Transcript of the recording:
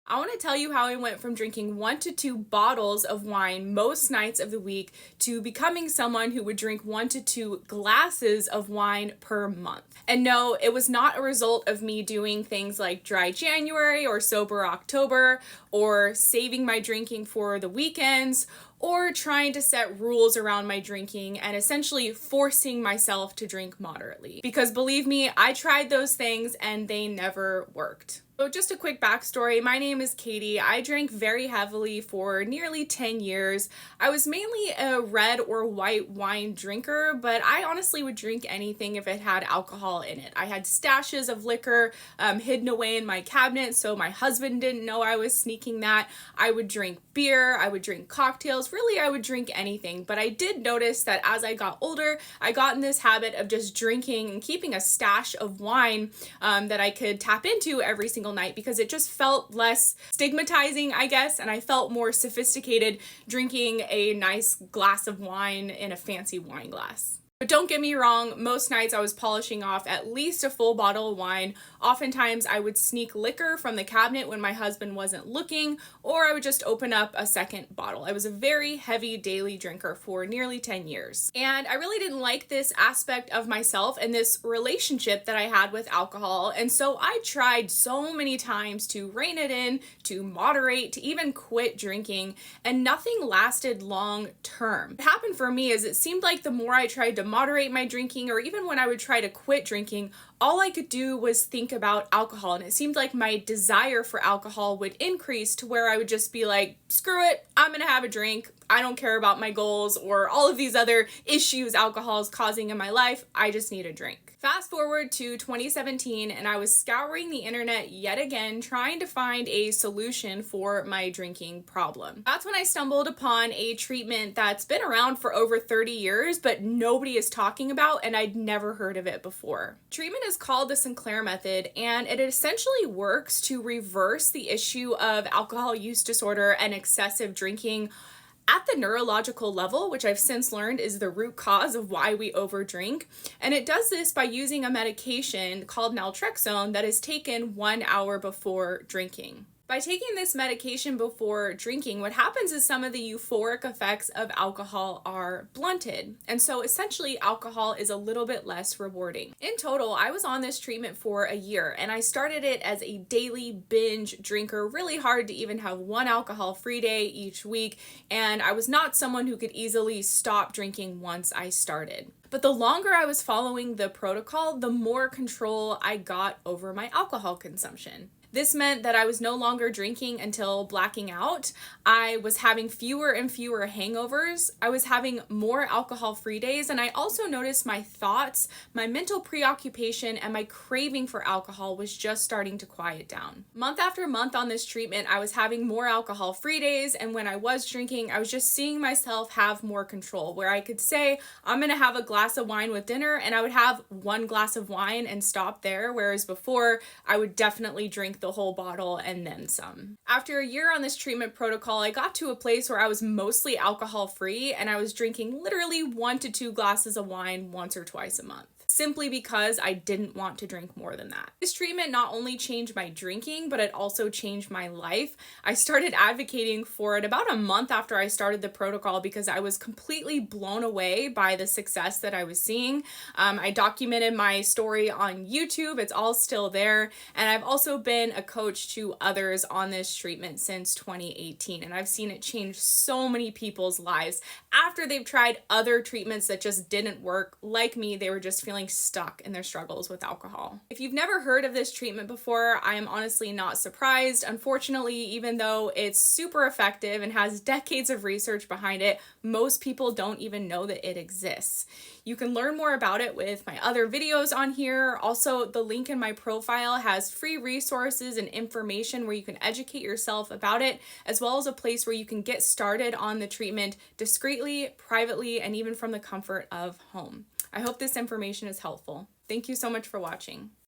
I want to tell you how I went from drinking 1 to 2 bottles of wine most nights of the week to becoming someone who would drink 1 to 2 glasses of wine per month. And no, it was not a result of me doing things like dry January or sober October or saving my drinking for the weekends or trying to set rules around my drinking and essentially forcing myself to drink moderately. Because believe me, I tried those things and they never worked. So just a quick backstory, my name is Katie. I drank very heavily for nearly 10 years. I was mainly a red or white wine drinker, but I honestly would drink anything if it had alcohol in it. I had stashes of liquor hidden away in my cabinet, so my husband didn't know I was sneaking that. I would drink beer, I would drink cocktails, really I would drink anything, but I did notice that as I got older, I got in this habit of just drinking and keeping a stash of wine that I could tap into every single night because it just felt less stigmatizing, I guess, and I felt more sophisticated drinking a nice glass of wine in a fancy wine glass. But don't get me wrong, most nights I was polishing off at least a full bottle of wine. Oftentimes I would sneak liquor from the cabinet when my husband wasn't looking, or I would just open up a second bottle. I was a very heavy daily drinker for nearly 10 years. And I really didn't like this aspect of myself and this relationship that I had with alcohol. And so I tried so many times to rein it in, to moderate, to even quit drinking, and nothing lasted long term. What happened for me is it seemed like the more I tried to moderate my drinking, or even when I would try to quit drinking, all I could do was think about alcohol, and it seemed like my desire for alcohol would increase to where I would just be like, screw it, I'm gonna have a drink. I don't care about my goals or all of these other issues alcohol is causing in my life. I just need a drink. Fast forward to 2017, and I was scouring the internet yet again trying to find a solution for my drinking problem. That's when I stumbled upon a treatment that's been around for over 30 years, but nobody is talking about, and I'd never heard of it before. Treatment is called the Sinclair Method, and it essentially works to reverse the issue of alcohol use disorder and excessive drinking at the neurological level, which I've since learned is the root cause of why we overdrink. And it does this by using a medication called naltrexone that is taken 1 hour before drinking. By taking this medication before drinking, what happens is some of the euphoric effects of alcohol are blunted. And so essentially alcohol is a little bit less rewarding. In total, I was on this treatment for a year, and I started it as a daily binge drinker, really hard to even have one alcohol-free day each week. And I was not someone who could easily stop drinking once I started. But the longer I was following the protocol, the more control I got over my alcohol consumption. This meant that I was no longer drinking until blacking out. I was having fewer and fewer hangovers. I was having more alcohol-free days, and I also noticed my thoughts, my mental preoccupation, and my craving for alcohol was just starting to quiet down. Month after month on this treatment, I was having more alcohol-free days, and when I was drinking, I was just seeing myself have more control, where I could say, I'm gonna have a glass of wine with dinner, and I would have 1 glass of wine and stop there, whereas before, I would definitely drink the whole bottle and then some. After a year on this treatment protocol, I got to a place where I was mostly alcohol free, and I was drinking literally 1 to 2 glasses of wine once or twice a month, simply because I didn't want to drink more than that. This treatment not only changed my drinking, but it also changed my life. I started advocating for it about a month after I started the protocol because I was completely blown away by the success that I was seeing. I documented my story on YouTube. It's all still there. And I've also been a coach to others on this treatment since 2018. And I've seen it change so many people's lives after they've tried other treatments that just didn't work. Like me, they were just feeling stuck in their struggles with alcohol. If you've never heard of this treatment before, I am honestly not surprised. Unfortunately, even though it's super effective and has decades of research behind it, most people don't even know that it exists. You can learn more about it with my other videos on here. Also, the link in my profile has free resources and information where you can educate yourself about it, as well as a place where you can get started on the treatment discreetly, privately, and even from the comfort of home. I hope this information is helpful. Thank you so much for watching.